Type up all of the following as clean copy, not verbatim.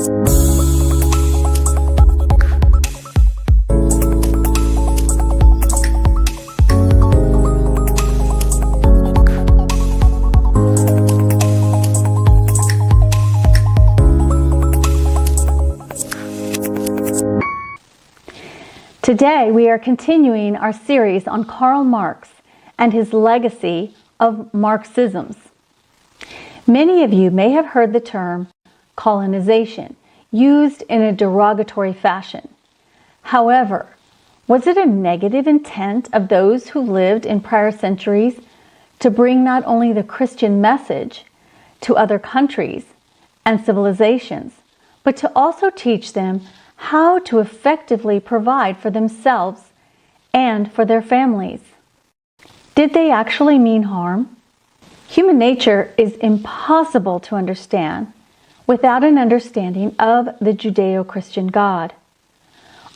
Today, we are continuing our series on Karl Marx and his legacy of Marxisms. Many of you may have heard the term colonization used in a derogatory fashion. However, was it a negative intent of those who lived in prior centuries to bring not only the Christian message to other countries and civilizations, but to also teach them how to effectively provide for themselves and for their families? Did they actually mean harm? Human nature is impossible to understand without an understanding of the Judeo-Christian God.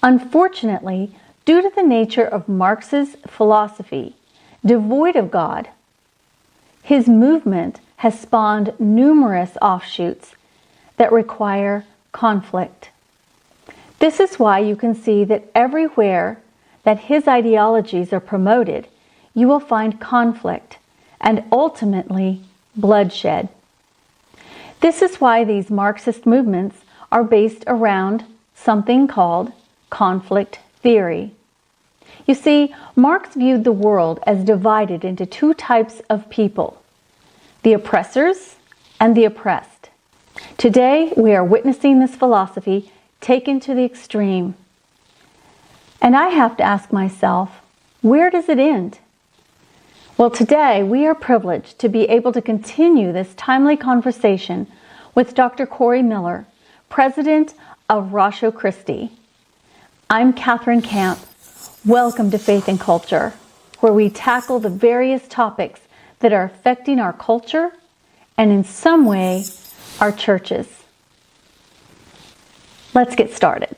Unfortunately, due to the nature of Marx's philosophy, devoid of God, his movement has spawned numerous offshoots that require conflict. This is why you can see that everywhere that his ideologies are promoted, you will find conflict and ultimately bloodshed. This is why these Marxist movements are based around something called conflict theory. You see, Marx viewed the world as divided into two types of people, the oppressors and the oppressed. Today, we are witnessing this philosophy taken to the extreme. And I have to ask myself, where does it end? Well, today we are privileged to be able to continue this timely conversation with Dr. Corey Miller, president of Ratio Christi. I'm Catherine Camp. Welcome to Faith and Culture, where we tackle the various topics that are affecting our culture and in some way our churches. Let's get started.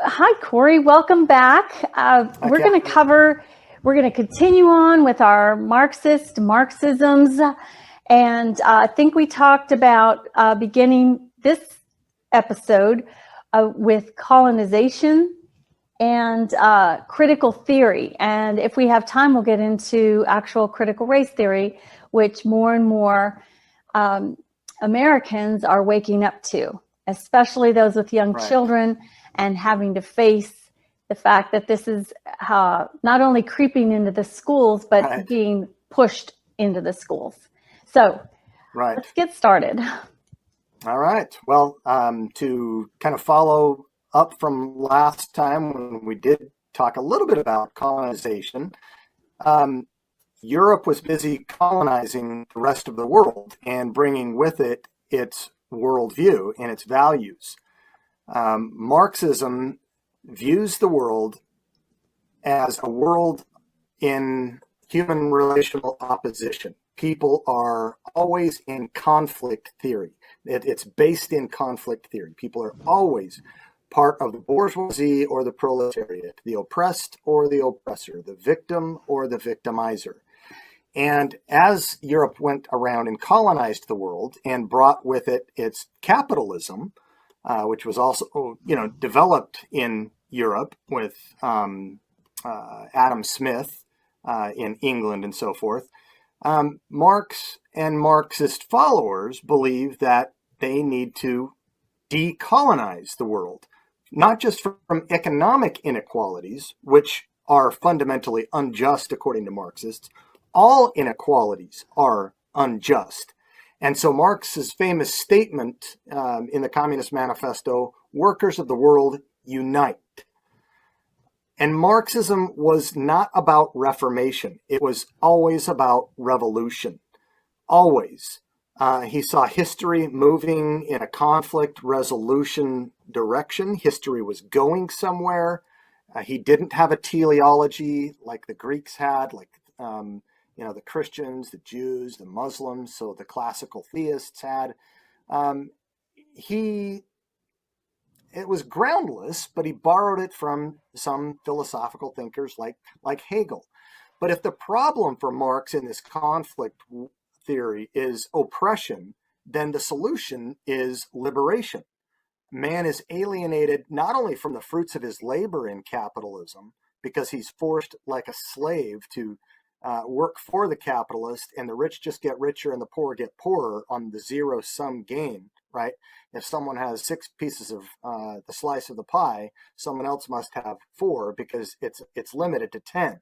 Hi, Corey. Welcome back. We're going to continue on with our Marxisms. And I think we talked about beginning this episode with colonization and critical theory. And if we have time, we'll get into actual critical race theory, which more and more Americans are waking up to, especially those with young children, and having to face the fact that this is not only creeping into the schools, but being pushed into the schools. So let's get started. All right. Well, to kind of follow up from last time when we did talk a little bit about colonization, Europe was busy colonizing the rest of the world and bringing with it its worldview and its values. Marxism views the world as a world in human relational opposition. People are always in conflict theory. It's based in conflict theory. People are always part of the bourgeoisie or the proletariat, the oppressed or the oppressor, the victim or the victimizer. And as Europe went around and colonized the world and brought with it its capitalism, which was also, developed in Europe with Adam Smith in England and so forth, Marx and Marxist followers believe that they need to decolonize the world, not just from economic inequalities, which are fundamentally unjust, according to Marxists. All inequalities are unjust. And so Marx's famous statement in the Communist Manifesto, workers of the world, unite. And Marxism was not about reformation. It was always about revolution. Always. He saw history moving in a conflict resolution direction. History was going somewhere. He didn't have a teleology like the Greeks had, like the Christians, the Jews, the Muslims, so the classical theists had. It was groundless, but he borrowed it from some philosophical thinkers like Hegel. But if the problem for Marx in this conflict theory is oppression, then the solution is liberation. Man is alienated not only from the fruits of his labor in capitalism, because he's forced like a slave to work for the capitalist, and the rich just get richer and the poor get poorer on the zero-sum game, right? If someone has 6 pieces of the slice of the pie, someone else must have 4 because it's limited to 10.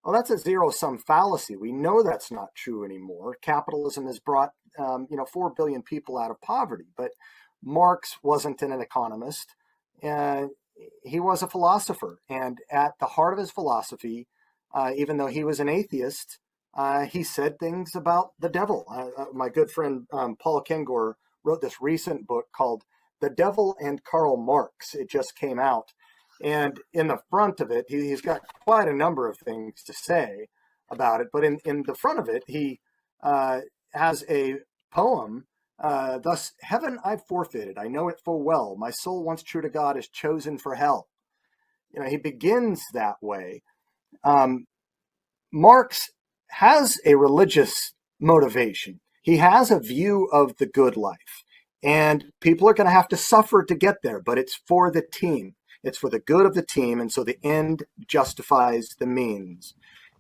Well, that's a zero-sum fallacy. We know that's not true anymore. Capitalism has brought 4 billion people out of poverty, but Marx wasn't an economist. He was a philosopher, and at the heart of his philosophy, even though he was an atheist, he said things about the devil. My good friend Paul Kengor wrote this recent book called The Devil and Karl Marx. It just came out. And in the front of it, he's got quite a number of things to say about it. But in the front of it, he has a poem, thus, heaven I've forfeited, I know it full well. My soul once true to God is chosen for hell. He begins that way. Marx has a religious motivation. He has a view of the good life. And people are going to have to suffer to get there, but it's for the team. It's for the good of the team, and so the end justifies the means.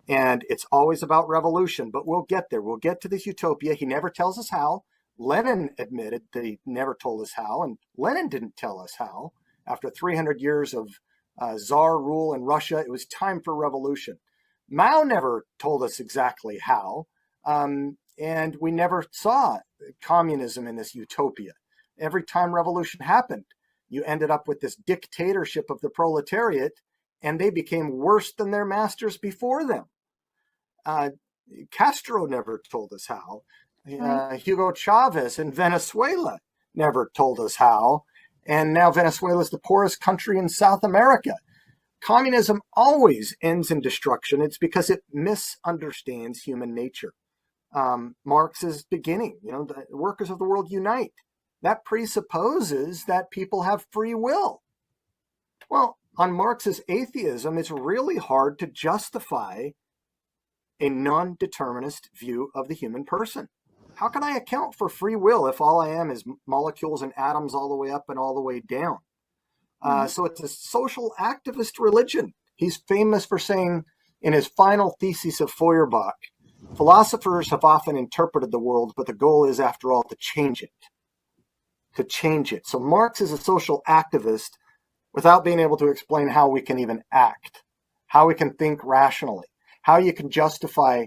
And it's always about revolution, but we'll get there. We'll get to this utopia. He never tells us how. Lenin admitted that he never told us how, and Lenin didn't tell us how. After 300 years of Tsar rule in Russia, it was time for revolution. Mao never told us exactly how, and we never saw communism in this utopia. Every time revolution happened, you ended up with this dictatorship of the proletariat, and they became worse than their masters before them. Castro never told us how. Hugo Chavez in Venezuela never told us how. And now Venezuela is the poorest country in South America. Communism always ends in destruction. It's because it misunderstands human nature. Marx's beginning, the workers of the world unite. That presupposes that people have free will. Well, on Marx's atheism, it's really hard to justify a non-determinist view of the human person. How can I account for free will if all I am is molecules and atoms all the way up and all the way down? So it's a social activist religion. He's famous for saying in his final thesis of Feuerbach, philosophers have often interpreted the world, but the goal is, after all, to change it. So Marx is a social activist without being able to explain how we can even act, how we can think rationally, how you can justify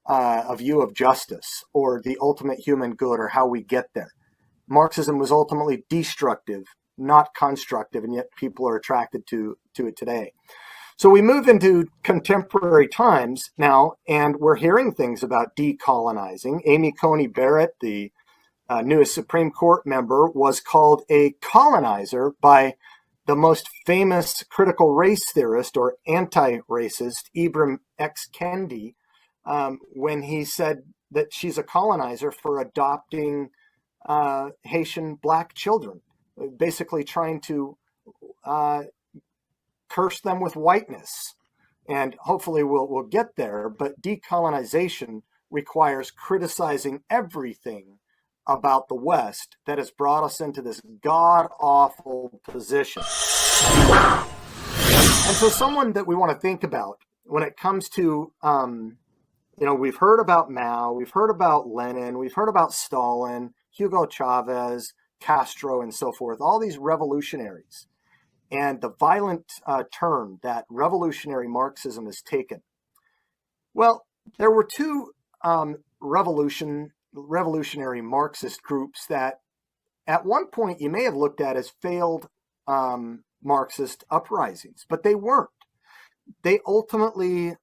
a view of justice or the ultimate human good or how we get there. Marxism was ultimately destructive, not constructive, and yet people are attracted to it today. So we move into contemporary times now, and we're hearing things about decolonizing. Amy Coney Barrett, the newest Supreme Court member, was called a colonizer by the most famous critical race theorist or anti-racist, Ibram X. Kendi, when he said that she's a colonizer for adopting Haitian black children, basically trying to curse them with whiteness. And hopefully we'll get there, but decolonization requires criticizing everything about the West that has brought us into this god-awful position. And so someone that we want to think about when it comes to, we've heard about Mao, we've heard about Lenin, we've heard about Stalin, Hugo Chavez, Castro, and so forth, all these revolutionaries. and the violent turn that revolutionary Marxism has taken? Well, there were two revolutionary Marxist groups that at one point you may have looked at as failed Marxist uprisings, but they weren't. They ultimately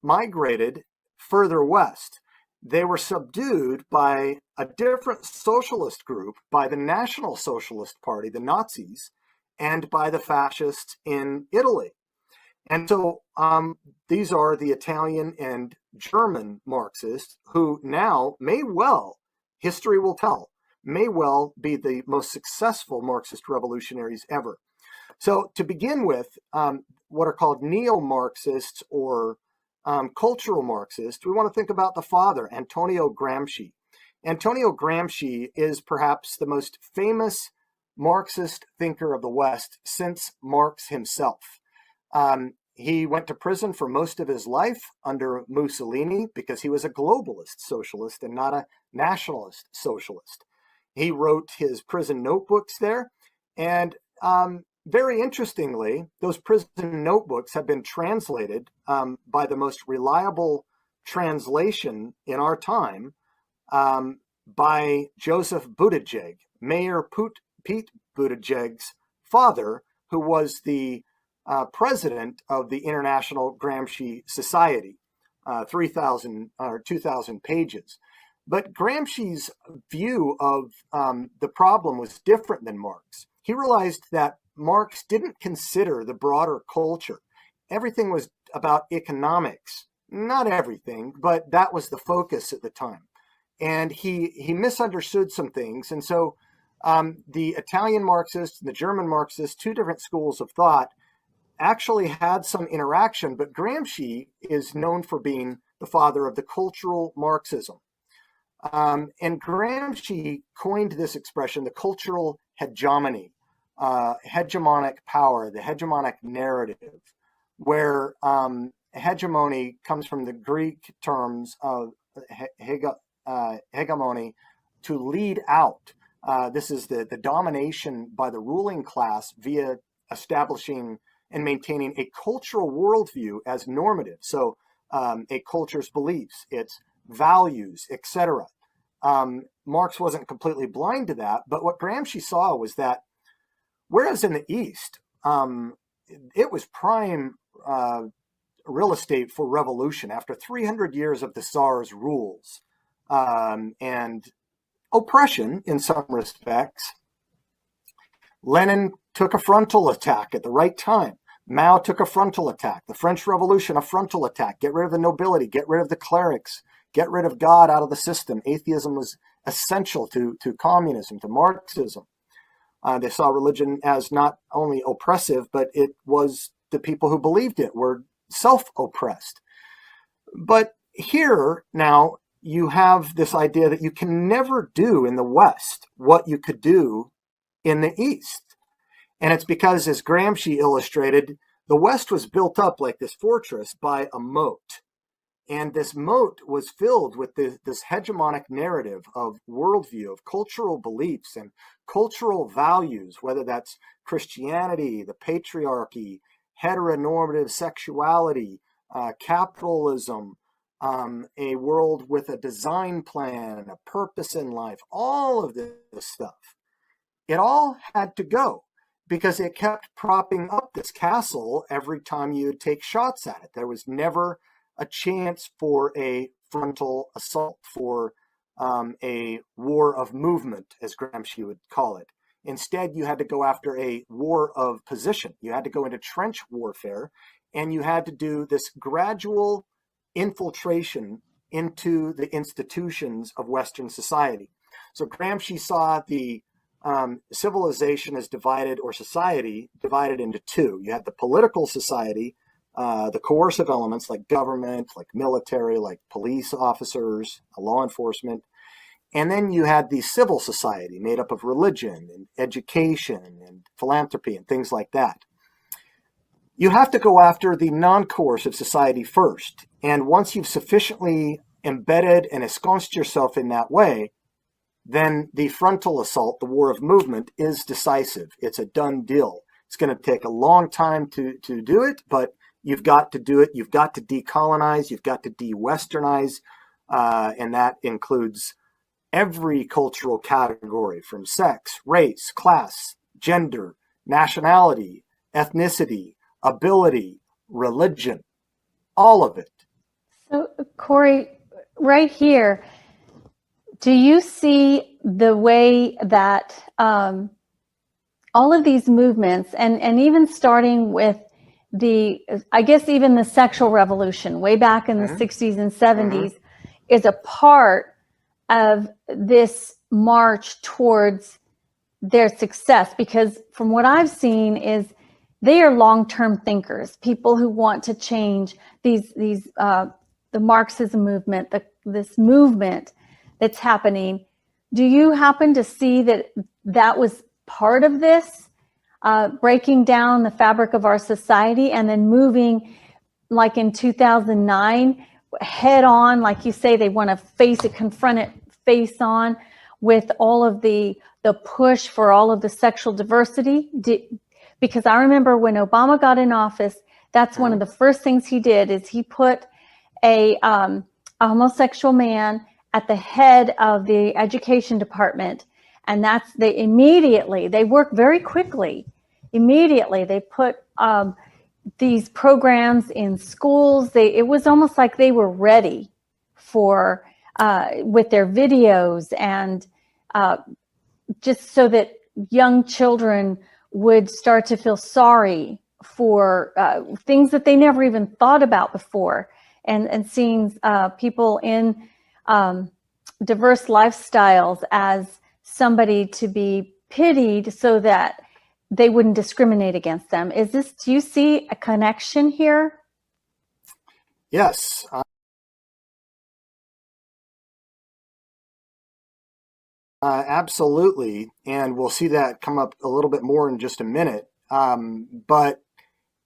migrated further west. They were subdued by a different socialist group, by the National Socialist Party, the Nazis, and by the fascists in Italy. And so these are the Italian and German Marxists who now may well, history will tell, may well be the most successful Marxist revolutionaries ever. So to begin with, what are called neo-Marxists or cultural Marxists, we want to think about the father, Antonio Gramsci. Antonio Gramsci is perhaps the most famous Marxist thinker of the West since Marx himself. He went to prison for most of his life under Mussolini because he was a globalist socialist and not a nationalist socialist. He wrote his prison notebooks there, and very interestingly, those prison notebooks have been translated by the most reliable translation in our time by Joseph Buttigieg, Mayor Pete Buttigieg's father, who was the president of the International Gramsci Society, 3,000 or 2,000 pages. But Gramsci's view of the problem was different than Marx. He realized that Marx didn't consider the broader culture. Everything was about economics. Not everything, but that was the focus at the time. And he misunderstood some things. And so the Italian Marxists and the German Marxists, two different schools of thought, actually had some interaction, but Gramsci is known for being the father of the cultural Marxism. And Gramsci coined this expression, the cultural hegemony, hegemonic power, the hegemonic narrative, where hegemony comes from the Greek terms of hegemony, to lead out. This is the domination by the ruling class via establishing and maintaining a cultural worldview as normative. So a culture's beliefs, its values, etc. Marx wasn't completely blind to that, but what Gramsci saw was that whereas in the East, it was prime real estate for revolution after 300 years of the Tsar's rules and oppression in some respects, Lenin took a frontal attack at the right time. Mao took a frontal attack. The French Revolution, a frontal attack. Get rid of the nobility. Get rid of the clerics. Get rid of God out of the system. Atheism was essential to communism, to Marxism. They saw religion as not only oppressive, but it was the people who believed it were self-oppressed. But here now you have this idea that you can never do in the West what you could do in the East. And it's because, as Gramsci illustrated, the West was built up like this fortress by a moat. And this moat was filled with this hegemonic narrative of worldview, of cultural beliefs and cultural values, whether that's Christianity, the patriarchy, heteronormative sexuality, capitalism, a world with a design plan, a purpose in life, all of this stuff. It all had to go because it kept propping up this castle every time you'd take shots at it. There was never a chance for a frontal assault, for a war of movement, as Gramsci would call it. Instead, you had to go after a war of position. You had to go into trench warfare, and you had to do this gradual infiltration into the institutions of Western society. So Gramsci saw the civilization as divided, or society divided into two. You had the political society, the coercive elements like government, like military, like police officers, law enforcement. And then you had the civil society made up of religion and education and philanthropy and things like that. You have to go after the non-coercive society first. And once you've sufficiently embedded and ensconced yourself in that way, then the frontal assault, the war of movement, is decisive. It's a done deal. It's going to take a long time to do it, but you've got to do it. You've got to decolonize. You've got to de-Westernize. And that includes every cultural category, from sex, race, class, gender, nationality, ethnicity, ability, religion, all of it. So, Corey, right here, do you see the way that all of these movements, and even starting with I guess even the sexual revolution way back in the 60s and 70s, is a part of this march towards their success? Because from what I've seen is they are long-term thinkers, people who want to change the Marxism movement, this movement that's happening. Do you happen to see that was part of this, breaking down the fabric of our society and then moving, like in 2009, head on, like you say, they want to confront it face on with all of the push for all of the sexual diversity? Because I remember when Obama got in office, that's one of the first things he did is he put a homosexual man at the head of the education department. And they work very quickly. Immediately, they put these programs in schools. It was almost like they were ready for, with their videos, and just so that young children would start to feel sorry for things that they never even thought about before, and seeing people in diverse lifestyles as somebody to be pitied so that they wouldn't discriminate against them. Do you see a connection here? Yes. Absolutely. And we'll see that come up a little bit more in just a minute. But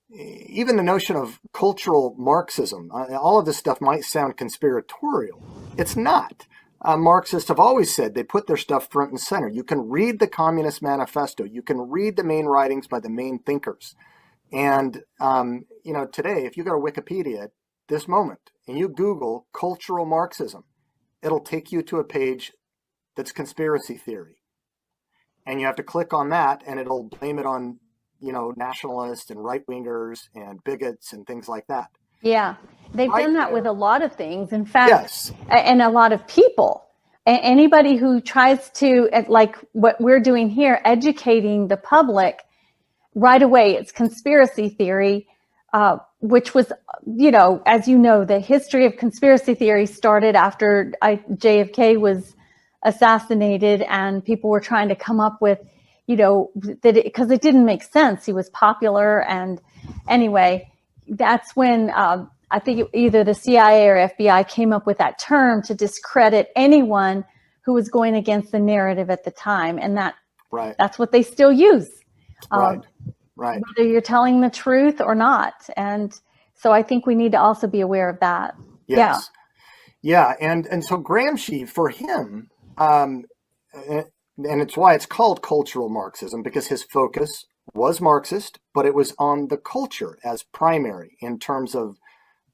even the notion of cultural Marxism, all of this stuff might sound conspiratorial. It's not. Marxists have always said they put their stuff front and center. You can read the Communist Manifesto. You can read the main writings by the main thinkers. And, today, if you go to Wikipedia at this moment and you Google cultural Marxism, it'll take you to a page that's conspiracy theory. And you have to click on that and it'll blame it on, nationalists and right-wingers and bigots and things like that. Yeah, they've done that with a lot of things. In fact, yes. And a lot of people. Anybody who tries to, like what we're doing here, educating the public, right away, it's conspiracy theory, which was, as you know, the history of conspiracy theory started after JFK was assassinated, and people were trying to come up with, because it didn't make sense. He was popular. And anyway, that's when I think either the CIA or FBI came up with that term to discredit anyone who was going against the narrative at the time. And that's what they still use. Right. Whether you're telling the truth or not. And so I think we need to also be aware of that. Yes. Yeah. And so Gramsci, for him, and it's why it's called cultural Marxism, because his focus was Marxist, but it was on the culture as primary in terms of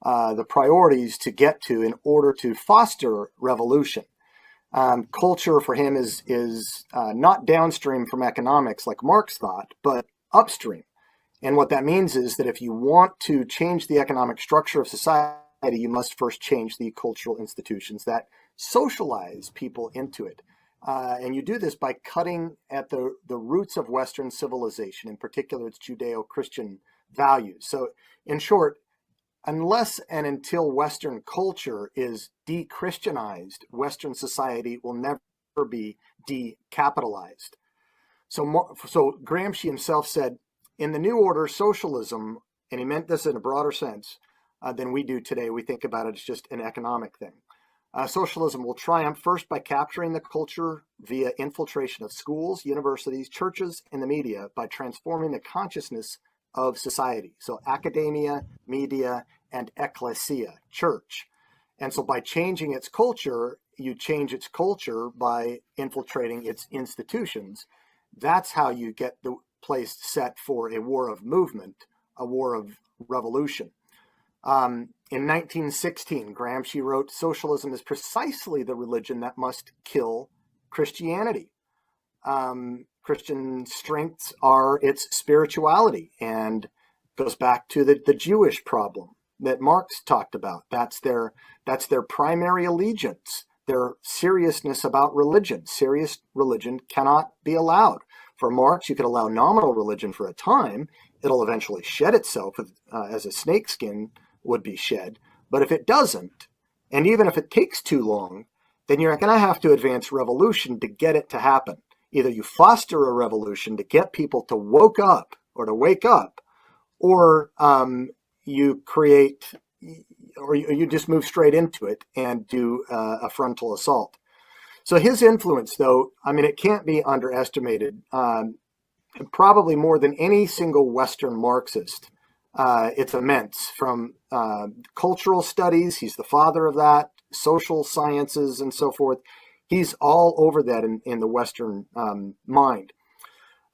the priorities to get to in order to foster revolution. Culture for him is not downstream from economics like Marx thought, but upstream. And what that means is that if you want to change the economic structure of society, you must first change the cultural institutions that socialize people into it. And you do this by cutting at the roots of Western civilization, in particular its Judeo-Christian values. So in short, unless and until Western culture is de-Christianized, Western society will never be de-capitalized. So Gramsci himself said, in the new order, socialism, and he meant this in a broader sense than we do today. We think about it as just an economic thing. Socialism will triumph first by capturing the culture via infiltration of schools, universities, churches, and the media, by transforming the consciousness of society. So academia, media, and ecclesia, church. And so by changing its culture, you change its culture by infiltrating its institutions. That's how you get the place set for a war of movement, a war of revolution. In 1916, Gramsci wrote, "Socialism is precisely the religion that must kill Christianity. Christian strengths are its spirituality," and goes back to the Jewish problem that Marx talked about. That's their primary allegiance, their seriousness about religion. Serious religion cannot be allowed. For Marx, you could allow nominal religion for a time. It'll eventually shed itself as a snakeskin would be shed. But if it doesn't, and even if it takes too long, then you're going to have to advance revolution to get it to happen. Either you foster a revolution to get people to wake up, or you create, or you just move straight into it and do a frontal assault. So his influence, though, I mean, it can't be underestimated. Probably more than any single Western Marxist. It's immense. From cultural studies, he's the father of that, social sciences and so forth. He's all over that in the Western mind.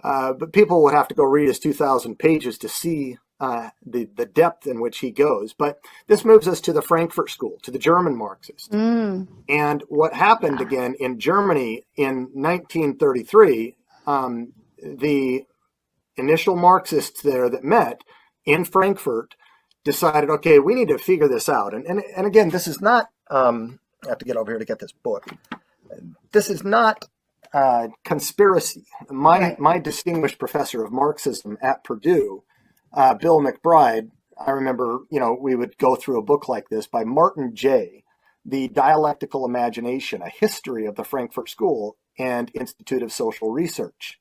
But people would have to go read his 2,000 pages to see the depth in which he goes. But this moves us to the Frankfurt School, to the German Marxists. And what happened again in Germany in 1933, the initial Marxists there that met in Frankfurt decided, okay, we need to figure this out. And again, this is not, I have to get over here to get this book. This is not conspiracy. My distinguished professor of Marxism at Purdue, Bill McBride, I remember, we would go through a book like this by Martin Jay, The Dialectical Imagination, A History of the Frankfurt School and Institute of Social Research.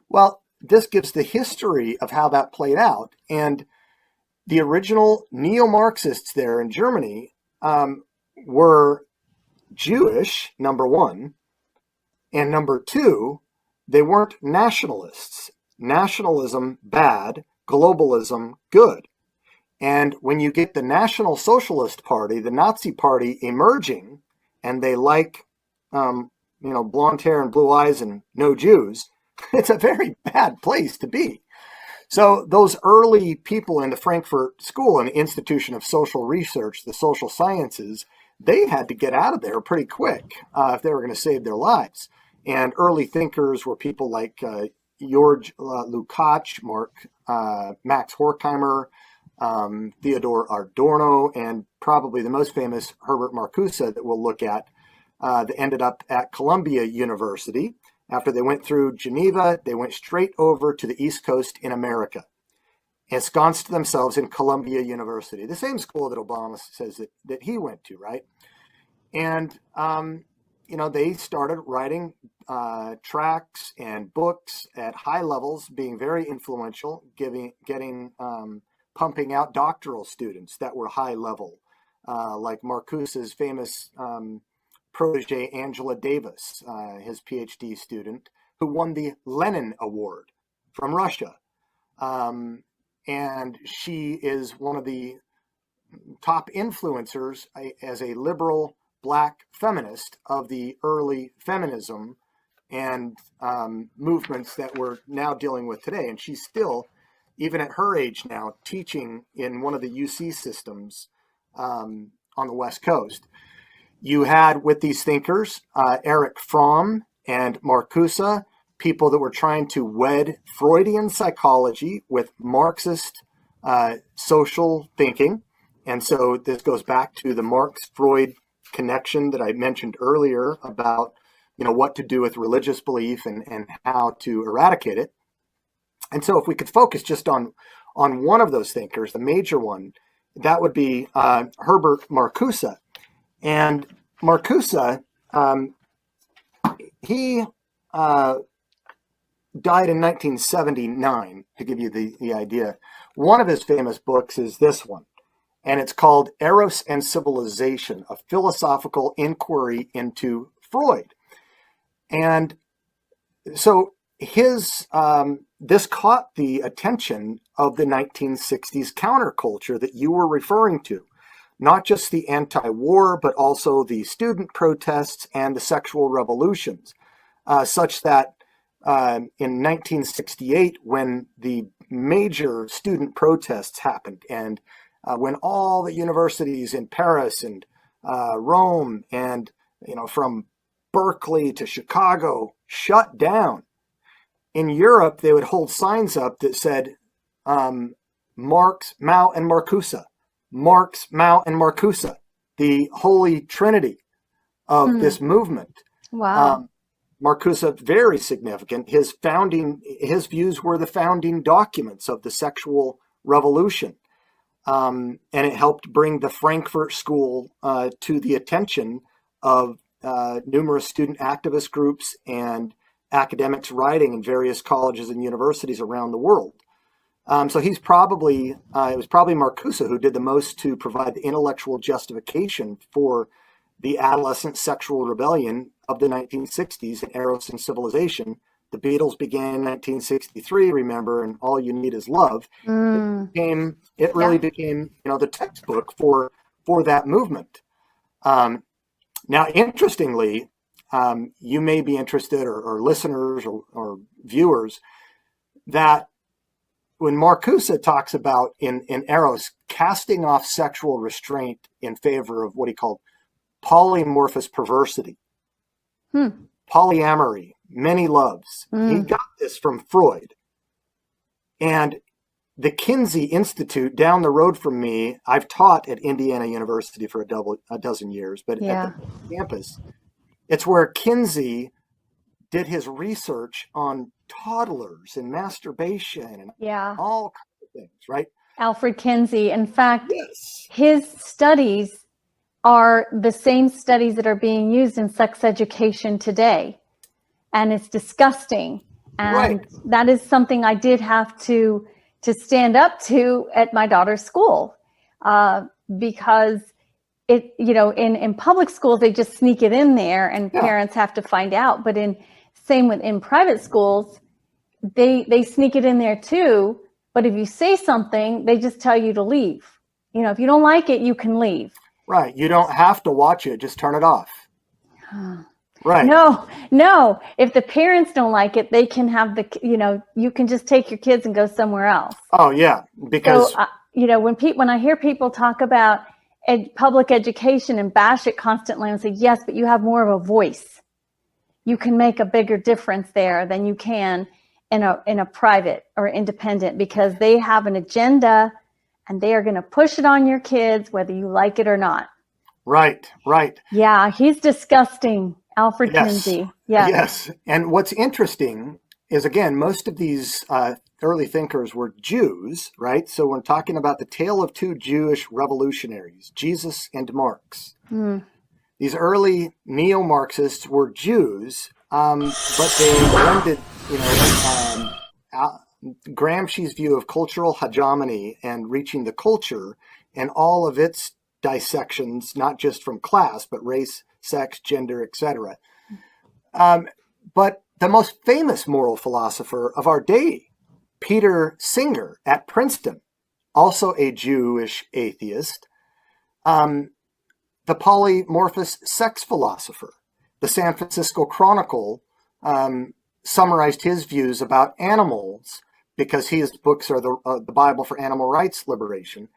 Well, this gives the history of how that played out. And the original neo-Marxists there in Germany were Jewish, number one, and number two, they weren't nationalists. Nationalism, bad. Globalism, good. And when you get the National Socialist Party, the Nazi Party emerging, and they like, blonde hair and blue eyes and no Jews, it's a very bad place to be. So those early people in the Frankfurt School and the Institution of Social Research, the social sciences, they had to get out of there pretty quick if they were going to save their lives. And early thinkers were people like George Lukács, Max Horkheimer, Theodor Adorno, and probably the most famous Herbert Marcuse that we'll look at that ended up at Columbia University. After they went through Geneva, they went straight over to the East Coast in America, ensconced themselves in Columbia University, the same school that Obama says that he went to, right? And, they started writing tracts and books at high levels, being very influential, pumping out doctoral students that were high level, like Marcuse's famous protege Angela Davis, his PhD student, who won the Lenin Award from Russia. And she is one of the top influencers as a liberal Black feminist of the early feminism and movements that we're now dealing with today. And she's still, even at her age now, teaching in one of the UC systems on the West Coast. You had with these thinkers, Erich Fromm and Marcuse, people that were trying to wed Freudian psychology with Marxist social thinking. And so this goes back to the Marx-Freud connection that I mentioned earlier about, what to do with religious belief and how to eradicate it. And so if we could focus just on one of those thinkers, the major one, that would be Herbert Marcuse. And Marcuse, he died in 1979, to give you the idea. One of his famous books is this one, and it's called Eros and Civilization, a philosophical inquiry into Freud. And so his this caught the attention of the 1960s counterculture that you were referring to. not just the anti-war, but also the student protests and the sexual revolutions, such that in 1968, when the major student protests happened, and when all the universities in Paris and Rome and from Berkeley to Chicago shut down, in Europe they would hold signs up that said Marx, Mao, and Marcuse. Marx, Mao, and Marcuse, the holy trinity of this movement. Wow. Marcuse, very significant. His views were the founding documents of the sexual revolution. And it helped bring the Frankfurt School to the attention of numerous student activist groups and academics writing in various colleges and universities around the world. So it was probably Marcuse who did the most to provide the intellectual justification for the adolescent sexual rebellion of the 1960s in Eros and Civilization. The Beatles began in 1963, remember, and All You Need Is Love. It really became, the textbook for that movement. Now, interestingly, you may be interested, or listeners or viewers, that when Marcuse talks about in Eros casting off sexual restraint in favor of what he called polymorphous perversity, polyamory, many loves, he got this from Freud. And the Kinsey Institute down the road from me, I've taught at Indiana University for a dozen years, but at the campus, it's where Kinsey did his research on toddlers and masturbation and all kinds of things, right? Alfred Kinsey. In fact, his studies are the same studies that are being used in sex education today. And it's disgusting. And that is something I did have to stand up to at my daughter's school, because it, in public schools, they just sneak it in there and parents have to find out. But in private schools, they sneak it in there too. But if you say something, they just tell you to leave. If you don't like it, you can leave. Right. You don't have to watch it. Just turn it off. Right. No. If the parents don't like it, they can have you can just take your kids and go somewhere else. Oh yeah. Because, when I hear people talk about public education and bash it constantly and say, yes, but you have more of a voice. You can make a bigger difference there than you can in a private or independent, because they have an agenda and they are going to push it on your kids, whether you like it or not. Right. Yeah, he's disgusting, Alfred Kinsey. Yeah. Yes. And what's interesting is, again, most of these early thinkers were Jews, right? So we're talking about the tale of two Jewish revolutionaries, Jesus and Marx. These early neo-Marxists were Jews, but they blended, Gramsci's view of cultural hegemony and reaching the culture and all of its dissections, not just from class, but race, sex, gender, etc. But the most famous moral philosopher of our day, Peter Singer at Princeton, also a Jewish atheist, the polymorphous sex philosopher. The San Francisco Chronicle summarized his views about animals, because his books are the Bible for animal rights liberation.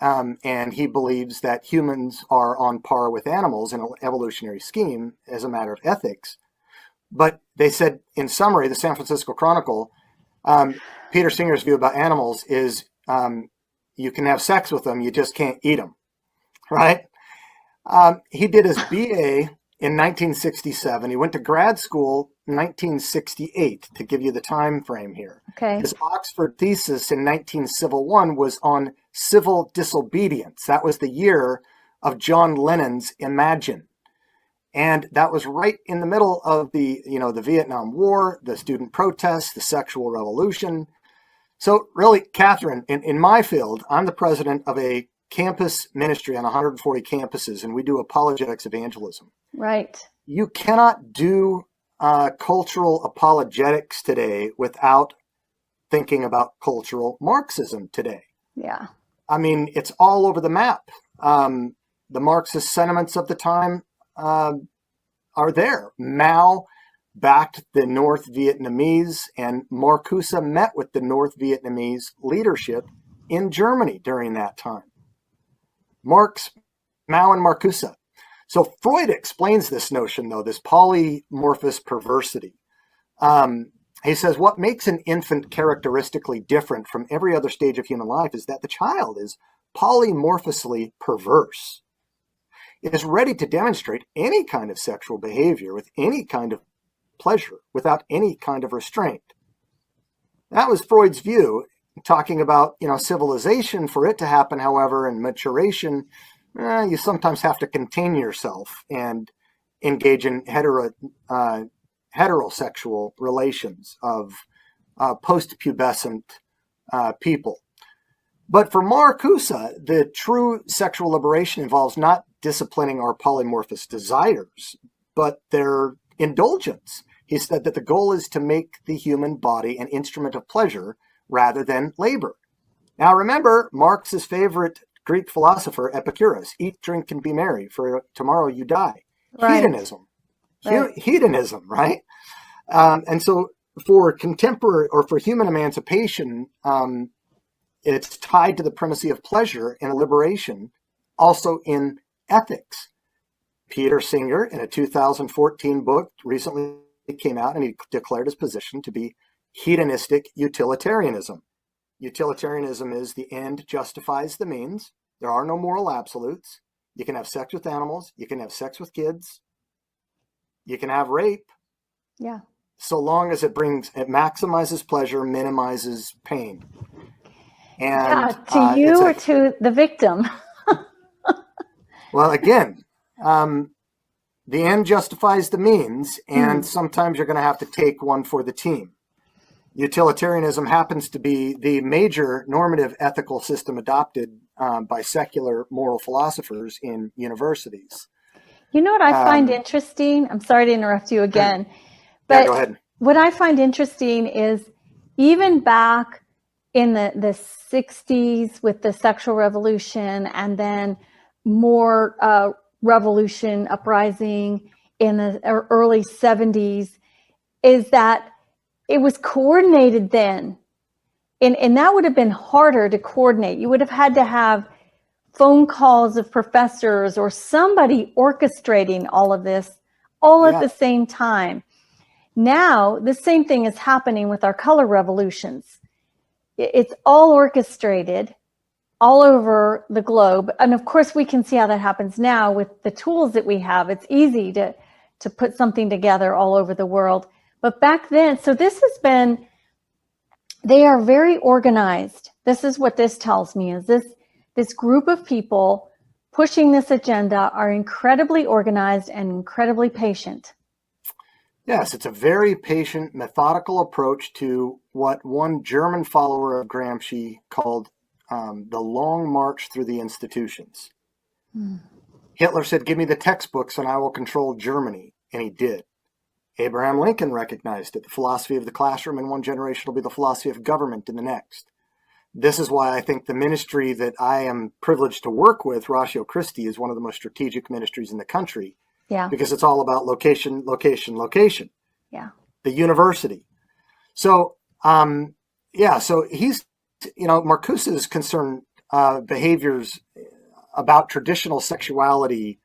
And he believes that humans are on par with animals in an evolutionary scheme as a matter of ethics. But they said, in summary, the San Francisco Chronicle, Peter Singer's view about animals is you can have sex with them, you just can't eat them, right? He did his BA in 1967. He went to grad school in 1968, to give you the time frame here. Okay. His Oxford thesis in 1901 was on civil disobedience. That was the year of John Lennon's Imagine. And that was right in the middle of the Vietnam War, the student protests, the sexual revolution. So really, Catherine, in my field, I'm the president of a campus ministry on 140 campuses, and we do apologetics evangelism. Right. You cannot do cultural apologetics today without thinking about cultural Marxism today. Yeah. I mean, it's all over the map. The Marxist sentiments of the time are there. Mao backed the North Vietnamese, and Marcuse met with the North Vietnamese leadership in Germany during that time. Mao and Marcuse. So Freud explains this notion, though, this polymorphous perversity. He says what makes an infant characteristically different from every other stage of human life is that the child is polymorphously perverse. It is ready to demonstrate any kind of sexual behavior with any kind of pleasure without any kind of restraint. That was Freud's view, talking about, civilization. For it to happen, however, and maturation, you sometimes have to contain yourself and engage in heterosexual relations of post-pubescent people. But for Marcuse, the true sexual liberation involves not disciplining our polymorphous desires, but their indulgence. He said that the goal is to make the human body an instrument of pleasure rather than labor. Now remember, Marx's favorite Greek philosopher, Epicurus: eat, drink, and be merry, for tomorrow you die. Right. Hedonism. Right. Hedonism, right? And so for contemporary or for human emancipation, it's tied to the primacy of pleasure and liberation, also in ethics. Peter Singer, in a 2014 book, recently came out and he declared his position to be hedonistic utilitarianism. Utilitarianism is the end justifies the means. There are no moral absolutes. You can have sex with animals. You can have sex with kids. You can have rape. Yeah. So long as it maximizes pleasure, minimizes pain. And to you or to the victim? Well, again, the end justifies the means, and sometimes you're going to have to take one for the team. Utilitarianism happens to be the major normative ethical system adopted by secular moral philosophers in universities. You know what I find interesting? I'm sorry to interrupt you again, but go ahead. What I find interesting is even back in the 60s with the sexual revolution, and then more revolution uprising in the early 70s, is that it was coordinated then. And that would have been harder to coordinate. You would have had to have phone calls of professors or somebody orchestrating all of this all at the same time. Now, the same thing is happening with our color revolutions. It's all orchestrated all over the globe. And of course, we can see how that happens now with the tools that we have. It's easy to put something together all over the world. But back then, so this has been, they are very organized. This is what this tells me, is this group of people pushing this agenda are incredibly organized and incredibly patient. Yes, it's a very patient, methodical approach to what one German follower of Gramsci called the long march through the institutions. Hitler said, "Give me the textbooks and I will control Germany." And he did. Abraham Lincoln recognized it. The philosophy of the classroom in one generation will be the philosophy of government in the next. This is why I think the ministry that I am privileged to work with, Ratio Christi, is one of the most strategic ministries in the country. Yeah. Because it's all about location, location, location. Yeah. The university. So, so he's, Marcuse's concerned behaviors about traditional sexuality,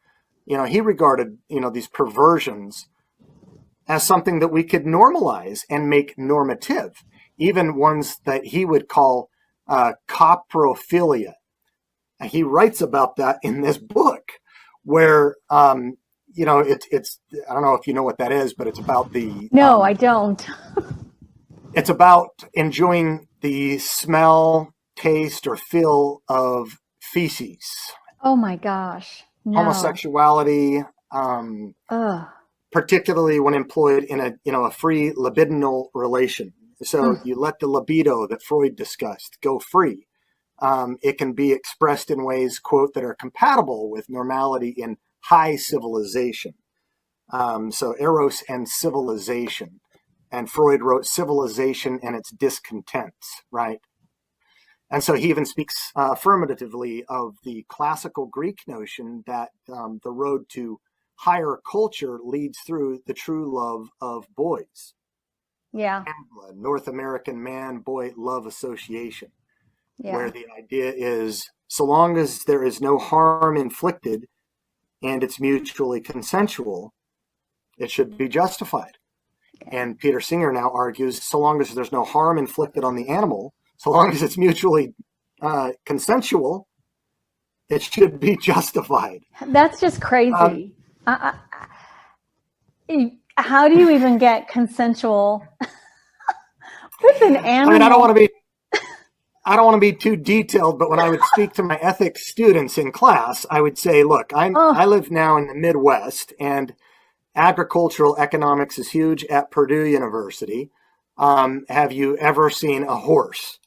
he regarded, these perversions as something that we could normalize and make normative, even ones that he would call coprophilia. And he writes about that in this book where, it's, I don't know if you know what that is, but it's about the... No, I don't. It's about enjoying the smell, taste, or feel of feces. Oh my gosh. No. Homosexuality, particularly when employed in a free libidinal relation. So you let the libido that Freud discussed go free. It can be expressed in ways, quote, that are compatible with normality in high civilization. So eros and civilization. And Freud wrote Civilization and Its Discontents, right? And so he even speaks affirmatively of the classical Greek notion that the road to higher culture leads through the true love of boys. Yeah. North American man-boy love association, Yeah. where the idea is so long as there is no harm inflicted and it's mutually consensual, it should be justified. And Peter Singer now argues so long as there's no harm inflicted on the animal, so long as it's mutually consensual, it should be justified. That's just crazy. How do you even get consensual with an animal? I mean, I don't want to be too detailed, but when I would speak to my ethics students in class, I would say, look, I live now in the Midwest, and agricultural economics is huge at Purdue University. Have you ever seen a horse?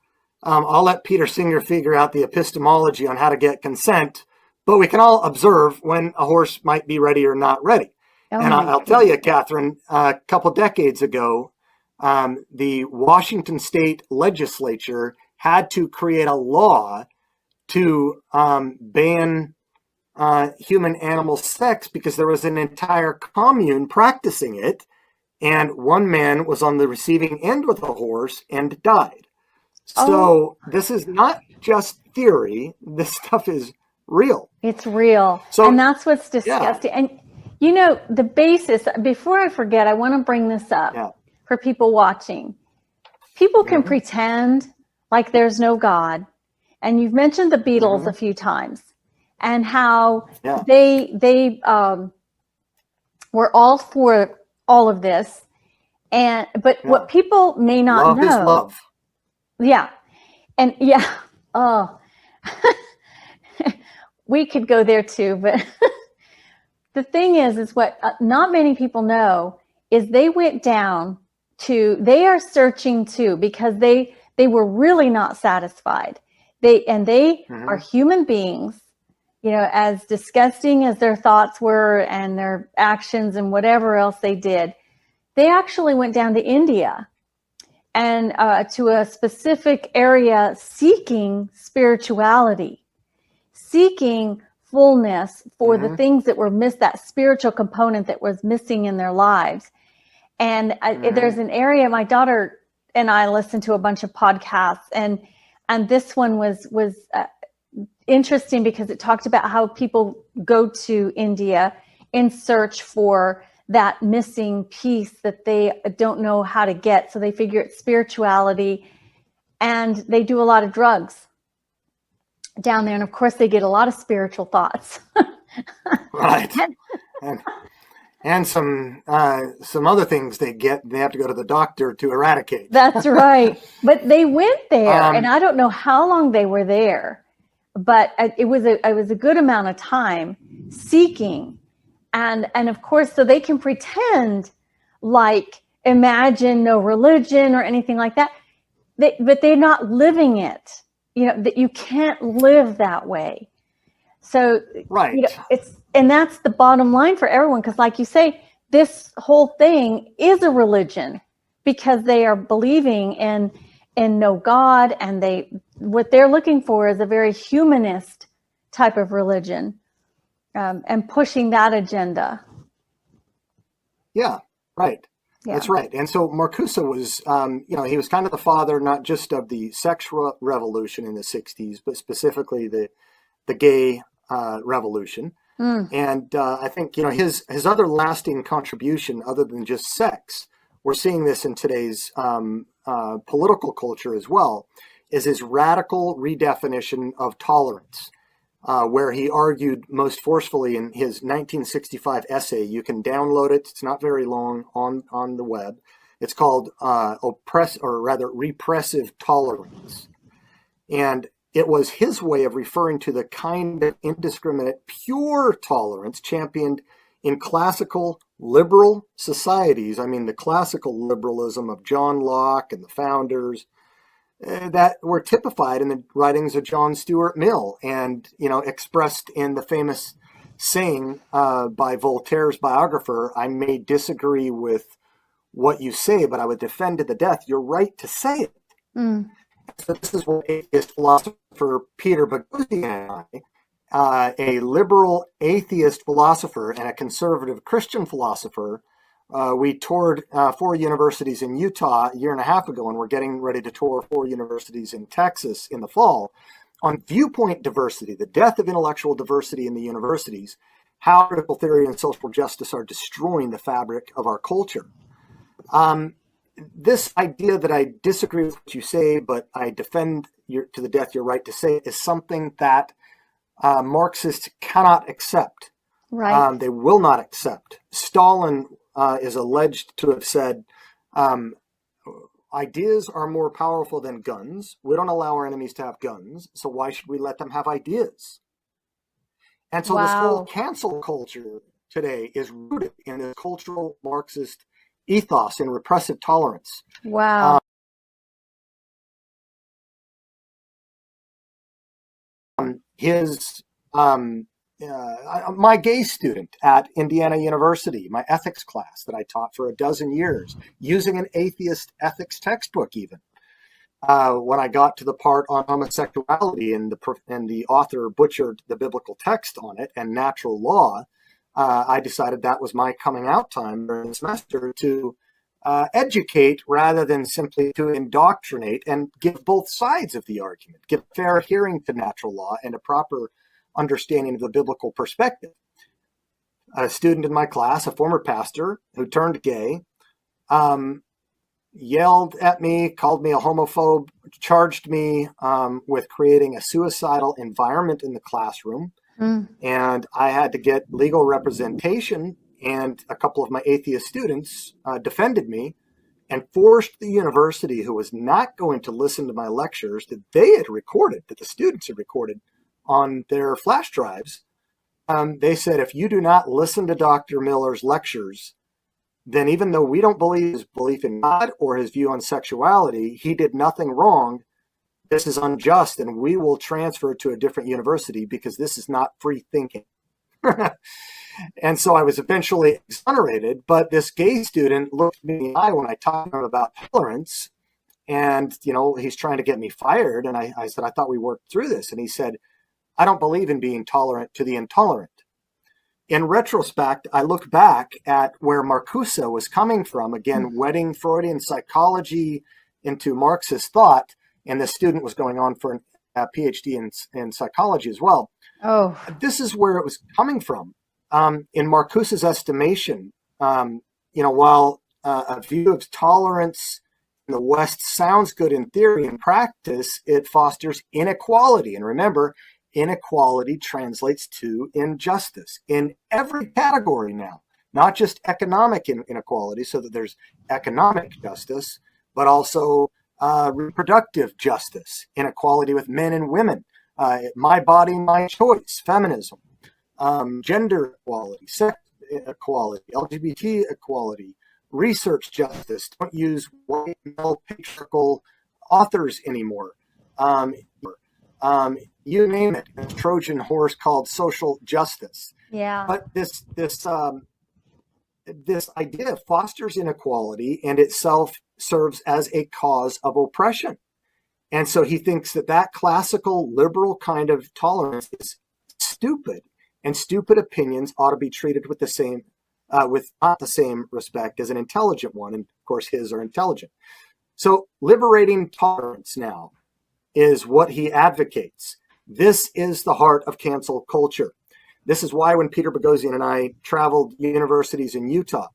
I'll let Peter Singer figure out the epistemology on how to get consent, but we can all observe when a horse might be ready or not ready. And I'll tell you, Catherine, a couple decades ago, the Washington State legislature had to create a law to ban human-animal sex because there was an entire commune practicing it, and one man was on the receiving end with a horse and died. So this is not just theory. This stuff is real. It's real. So, and that's what's disgusting. Yeah. And, you know, the basis, before I forget, I want to bring this up for people watching. People can pretend like there's no God. And you've mentioned the Beatles a few times and how they were all for all of this. But what people may not know. Love is love. Yeah. And we could go there too, but the thing is what not many people know is they went down they are searching too, because they were really not satisfied. They are human beings, you know, as disgusting as their thoughts were and their actions and whatever else they did. They actually went down to India and to a specific area seeking spirituality, seeking fullness for the things that were missed, that spiritual component that was missing in their lives. And there's an area, my daughter and I listened to a bunch of podcasts, and this one was interesting because it talked about how people go to India in search for that missing piece that they don't know how to get. So they figure it's spirituality, and they do a lot of drugs down there. And of course they get a lot of spiritual thoughts. Right. And some other things they have to go to the doctor to eradicate. That's right. But they went there, and I don't know how long they were there, but it was a good amount of time seeking. And of course, so they can pretend like imagine no religion or anything like that, but they're not living it. You know, that you can't live that way. So, right. You know, and that's the bottom line for everyone. Because like you say, this whole thing is a religion because they are believing in no God, and what they're looking for is a very humanist type of religion. And pushing that agenda. Yeah, right. Yeah. That's right. And so Marcuse was, he was kind of the father, not just of the sexual revolution in the 60s, but specifically the gay revolution. And I think, his other lasting contribution, other than just sex, we're seeing this in today's political culture as well, is his radical redefinition of tolerance. Where he argued most forcefully in his 1965 essay. You can download it. It's not very long on the web. It's called Repressive Tolerance. And it was his way of referring to the kind of indiscriminate, pure tolerance championed in classical liberal societies. I mean, the classical liberalism of John Locke and the founders, that were typified in the writings of John Stuart Mill and, expressed in the famous saying by Voltaire's biographer, I may disagree with what you say, but I would defend to the death your right to say it. So this is what atheist philosopher Peter Boghossian and I, a liberal atheist philosopher and a conservative Christian philosopher, we toured 4 universities in Utah a year and a half ago, and we're getting ready to tour 4 universities in Texas in the fall on viewpoint diversity, the death of intellectual diversity in the universities, how critical theory and social justice are destroying the fabric of our culture. This idea that I disagree with what you say, but I defend to the death your right to say it, is something that Marxists cannot accept. Right. They will not accept. Stalin is alleged to have said, ideas are more powerful than guns. We don't allow our enemies to have guns, so why should we let them have ideas? And so this whole Wow. cancel culture today is rooted in this cultural Marxist ethos and repressive tolerance. Wow. My gay student at Indiana University, my ethics class that I taught for a dozen years, using an atheist ethics textbook even. When I got to the part on homosexuality and the author butchered the biblical text on it and natural law, I decided that was my coming out time during the semester to educate rather than simply to indoctrinate and give both sides of the argument, give fair hearing to natural law and a proper understanding of the biblical perspective. A student in my class, a former pastor who turned gay, yelled at me, called me a homophobe, charged me with creating a suicidal environment in the classroom. And I had to get legal representation, and a couple of my atheist students defended me and forced the university, who was not going to listen to my lectures that they had recorded, that the students had recorded on their flash drives. They said, if you do not listen to Dr. Miller's lectures, then even though we don't believe his belief in God or his view on sexuality, he did nothing wrong. This is unjust, and we will transfer to a different university because this is not free thinking. And so I was eventually exonerated, but this gay student looked me in the eye when I talked to him about tolerance, and, he's trying to get me fired. And I said, I thought we worked through this. And he said, I don't believe in being tolerant to the intolerant. In retrospect, I look back at where Marcuse was coming from, again, wedding Freudian psychology into Marxist thought, and the student was going on for a PhD in psychology as well. Oh. This is where it was coming from. In Marcuse's estimation, while a view of tolerance in the West sounds good in theory and practice, it fosters inequality. And remember, inequality translates to injustice in every category now, not just economic inequality, so that there's economic justice, but also reproductive justice, inequality with men and women, my body, my choice, feminism, gender equality, sex equality, LGBT equality, research justice. Don't use white male patriarchal authors anymore. You name it, a Trojan horse called social justice. Yeah. But this idea fosters inequality and itself serves as a cause of oppression. And so he thinks that classical liberal kind of tolerance is stupid, and stupid opinions ought to be treated with not the same respect as an intelligent one. And of course, his are intelligent. So liberating tolerance now is what he advocates. This is the heart of cancel culture. This is why when Peter Boghossian and I traveled universities in Utah,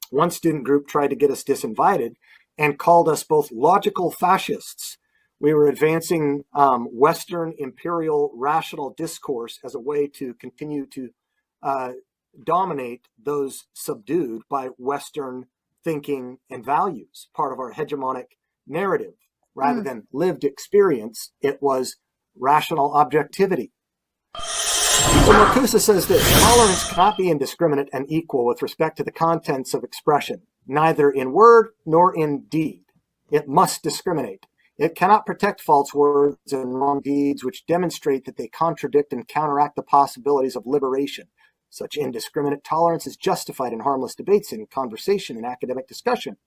one student group tried to get us disinvited and called us both logical fascists. We were advancing Western imperial rational discourse as a way to continue to dominate those subdued by Western thinking and values, part of our hegemonic narrative. Rather than lived experience, it was rational objectivity. So Marcuse says that tolerance cannot be indiscriminate and equal with respect to the contents of expression, neither in word nor in deed. It must discriminate. It cannot protect false words and wrong deeds which demonstrate that they contradict and counteract the possibilities of liberation. Such indiscriminate tolerance is justified in harmless debates, in conversation, and academic discussion.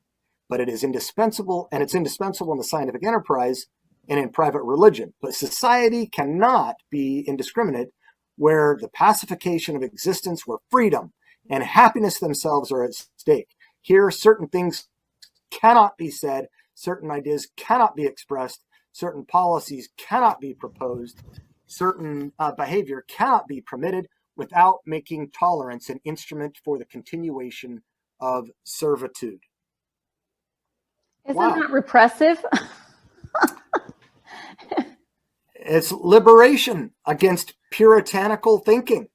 But it is indispensable, and it's indispensable in the scientific enterprise and in private religion. But society cannot be indiscriminate, where the pacification of existence, where freedom and happiness themselves are at stake. Here, certain things cannot be said, certain ideas cannot be expressed, certain policies cannot be proposed, certain behavior cannot be permitted without making tolerance an instrument for the continuation of servitude. Isn't Wow. that repressive? It's liberation against puritanical thinking.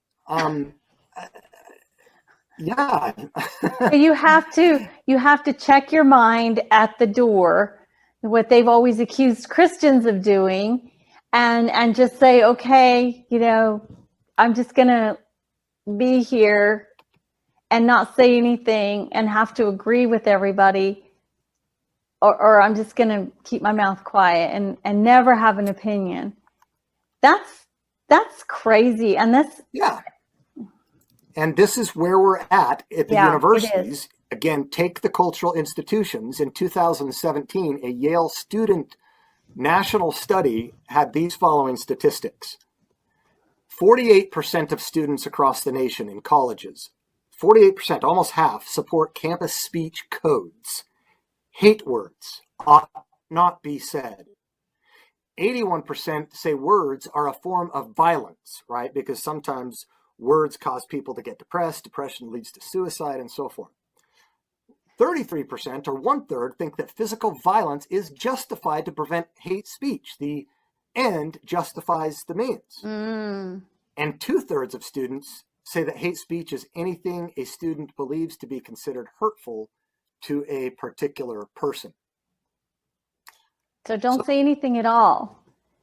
Yeah. You have to check your mind at the door, what they've always accused Christians of doing, and just say, okay, I'm just gonna be here and not say anything and have to agree with everybody, or I'm just gonna keep my mouth quiet and never have an opinion. That's crazy, and that's yeah. And this is where we're at the universities. Again, take the cultural institutions. In 2017, a Yale student national study had these following statistics. 48% of students across the nation in colleges, 48%, almost half, support campus speech codes. Hate words ought not be said. 81% say words are a form of violence, right? Because sometimes words cause people to get depressed. Depression leads to suicide and so forth. 33%, or 1/3, think that physical violence is justified to prevent hate speech. The end justifies the means. And 2/3 of students say that hate speech is anything a student believes to be considered hurtful to a particular person. So don't say anything at all.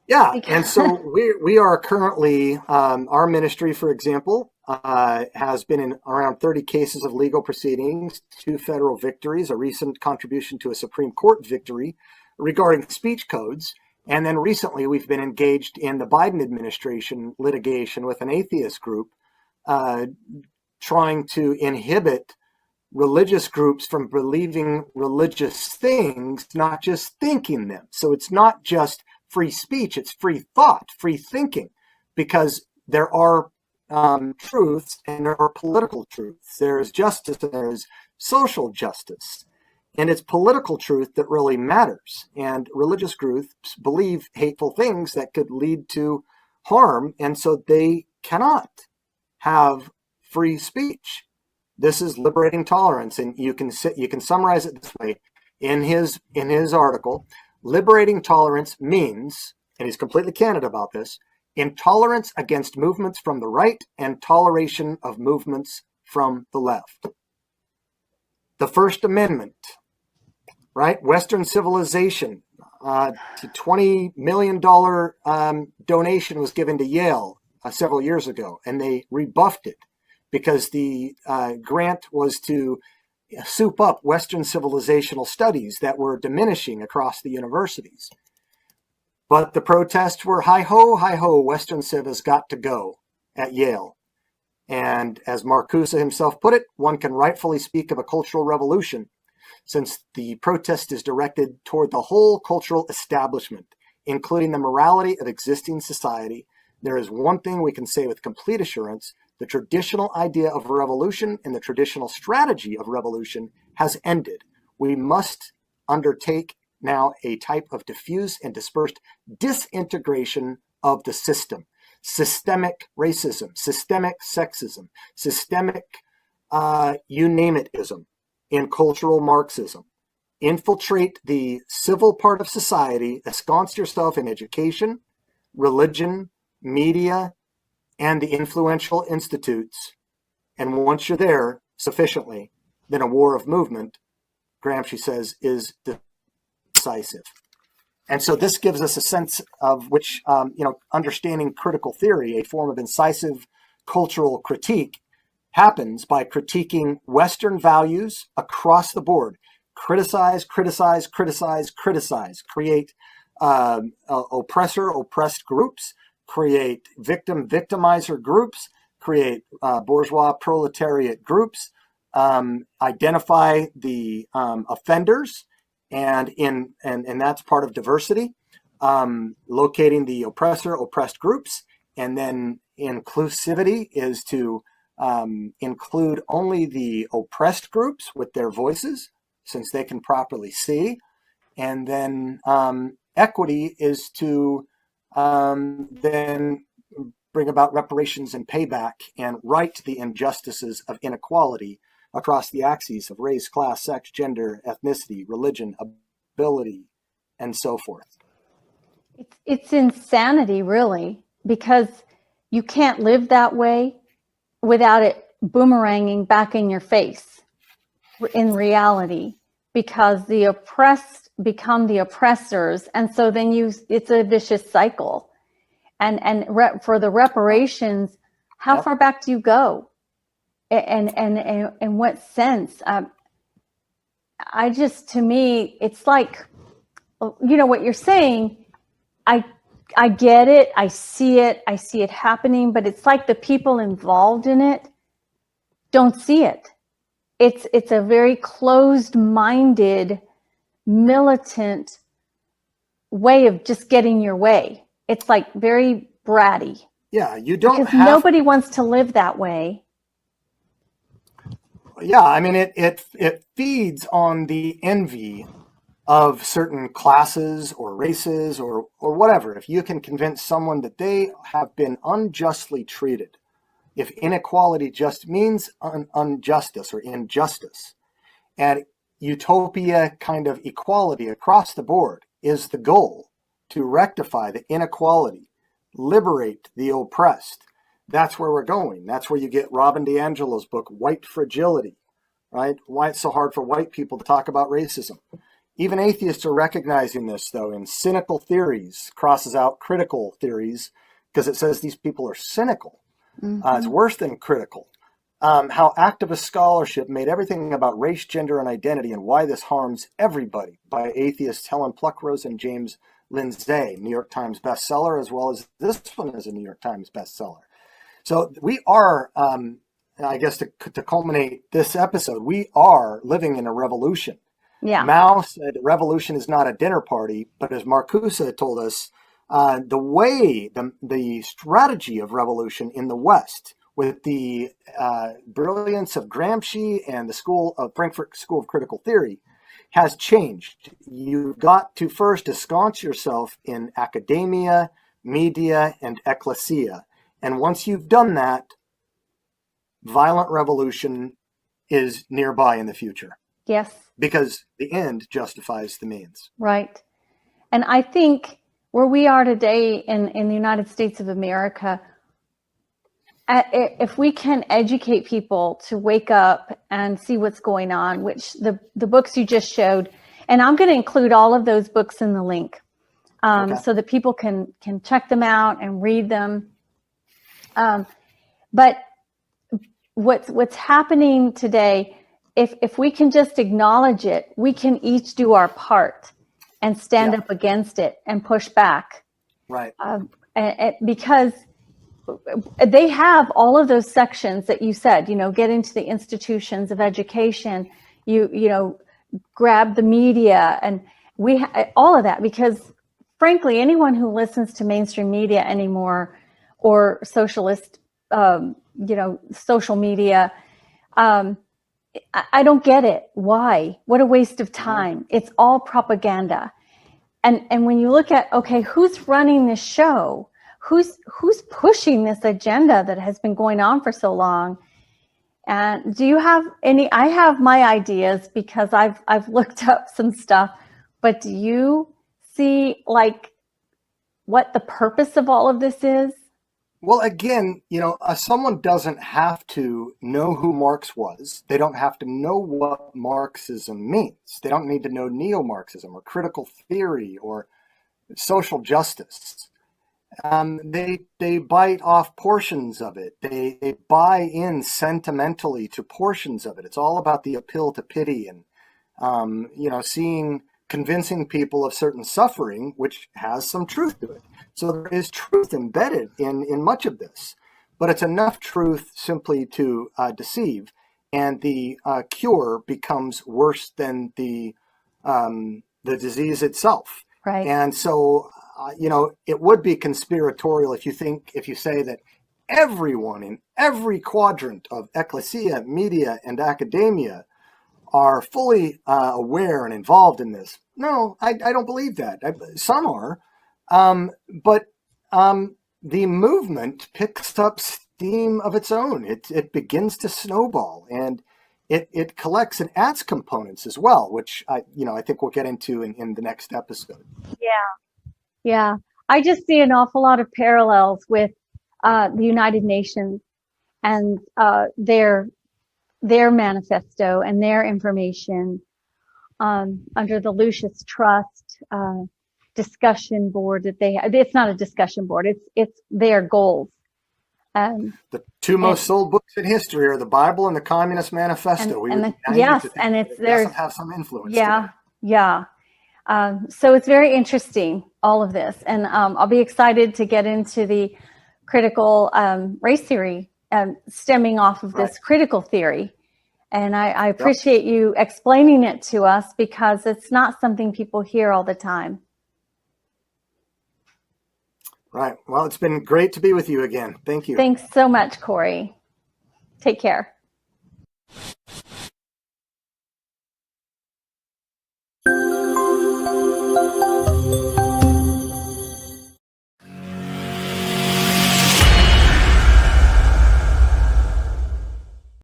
Yeah, and so we are currently, our ministry, for example, has been in around 30 cases of legal proceedings, 2 federal victories, a recent contribution to a Supreme Court victory regarding speech codes. And then recently we've been engaged in the Biden administration litigation with an atheist group, trying to inhibit religious groups from believing religious things, not just thinking them. So it's not just free speech, it's free thought, free thinking, because there are truths and there are political truths. There is justice and there is social justice. And it's political truth that really matters. And religious groups believe hateful things that could lead to harm, and so they cannot have free speech. This is liberating tolerance, and you can summarize it this way in his article. Liberating tolerance means, and he's completely candid about this, intolerance against movements from the right and toleration of movements from the left. The First Amendment, right? Western civilization, $20 million donation was given to Yale several years ago, and they rebuffed it because the grant was to soup up Western civilizational studies that were diminishing across the universities. But the protests were hi-ho, Western Civ has got to go at Yale. And as Marcuse himself put it, one can rightfully speak of a cultural revolution since the protest is directed toward the whole cultural establishment, including the morality of existing society. There is one thing we can say with complete assurance: the traditional idea of revolution and the traditional strategy of revolution has ended. We must undertake now a type of diffuse and dispersed disintegration of the system. Systemic racism, systemic sexism, systemic you name it-ism in cultural Marxism. Infiltrate the civil part of society, ensconce yourself in education, religion, media, and the influential institutes. And once you're there sufficiently, then a war of movement, Gramsci says, is decisive. And so this gives us a sense of which, understanding critical theory, a form of incisive cultural critique, happens by critiquing Western values across the board. Criticize, criticize, criticize, criticize. Create oppressor-oppressed groups. Create victim-victimizer groups. Create bourgeois proletariat groups. Identify the offenders, and that's part of diversity. locating the oppressor, oppressed groups, and then inclusivity is to include only the oppressed groups with their voices, since they can properly see. And then equity is to then bring about reparations and payback and right the injustices of inequality across the axes of race, class, sex, gender, ethnicity, religion, ability, and so forth. It's insanity, really, because you can't live that way without it boomeranging back in your face in reality, because the oppressed become the oppressors, and so then it's a vicious cycle. And for the reparations, how far back do you go? And in what sense? To me, it's like, what you're saying. I get it. I see it happening, but it's like the people involved in it don't see it. It's a very closed-minded, militant way of just getting your way. It's like very bratty. Yeah, you don't because nobody wants to live that way. Yeah, I mean, it feeds on the envy of certain classes or races or whatever. If you can convince someone that they have been unjustly treated, if inequality just means injustice or injustice, and utopia kind of equality across the board is the goal to rectify the inequality, liberate the oppressed, that's where we're going. That's where you get Robin DiAngelo's book, White Fragility, right? Why it's so hard for white people to talk about racism. Even atheists are recognizing this, though, in cynical theories, crosses out critical theories, because it says these people are cynical. It's worse than critical. How activist scholarship made everything about race, gender, and identity, and why this harms everybody, by atheists Helen Pluckrose and James Lindsay, New York Times bestseller, as well as this one is a New York Times bestseller. So we are, I guess to culminate this episode, we are living in a revolution. Yeah. Mao said revolution is not a dinner party, but as Marcuse told us, the strategy of revolution in the West, with the brilliance of Gramsci and the Frankfurt School of Critical Theory, has changed. You've got to first ensconce yourself in academia, media, and ecclesia. And once you've done that, violent revolution is nearby in the future. Yes. Because the end justifies the means. Right. And I think where we are today in the United States of America, if we can educate people to wake up and see what's going on, which the books you just showed, and I'm going to include all of those books in the link, so that people can check them out and read them. But what's happening today, if we can just acknowledge it, we can each do our part and stand up against it and push back. Right. Because they have all of those sections that you said, get into the institutions of education, grab the media, and all of that, because frankly, anyone who listens to mainstream media anymore or socialist, social media, I don't get it. Why? What a waste of time. It's all propaganda. And when you look at, okay, who's running this show? Who's pushing this agenda that has been going on for so long? And do you have any? I have my ideas because I've looked up some stuff, but do you see what the purpose of all of this is? Well, again, someone doesn't have to know who Marx was. They don't have to know what Marxism means. They don't need to know neo-Marxism or critical theory or social justice. They bite off portions of it. They buy in sentimentally to portions of it. It's all about the appeal to pity and, convincing people of certain suffering, which has some truth to it. So there is truth embedded in much of this, but it's enough truth simply to deceive, and the cure becomes worse than the disease itself. Right. And so it would be conspiratorial if you say that everyone in every quadrant of ecclesia, media, and academia are fully aware and involved in this. No, I don't believe that. Some are, but the movement picks up steam of its own. It begins to snowball, and it collects and adds components as well, which I think we'll get into in the next episode. Yeah. I just see an awful lot of parallels with the United Nations and their manifesto and their information under the Lucius Trust discussion board that they have. It's not a discussion board. It's their goals. The two most sold books in history are the Bible and the Communist Manifesto. And it doesn't have some influence. Yeah. So it's very interesting, all of this, and I'll be excited to get into the critical race theory stemming off of this critical theory. And I appreciate you explaining it to us, because it's not something people hear all the time. Right. Well, it's been great to be with you again. Thank you. Thanks so much, Corey. Take care.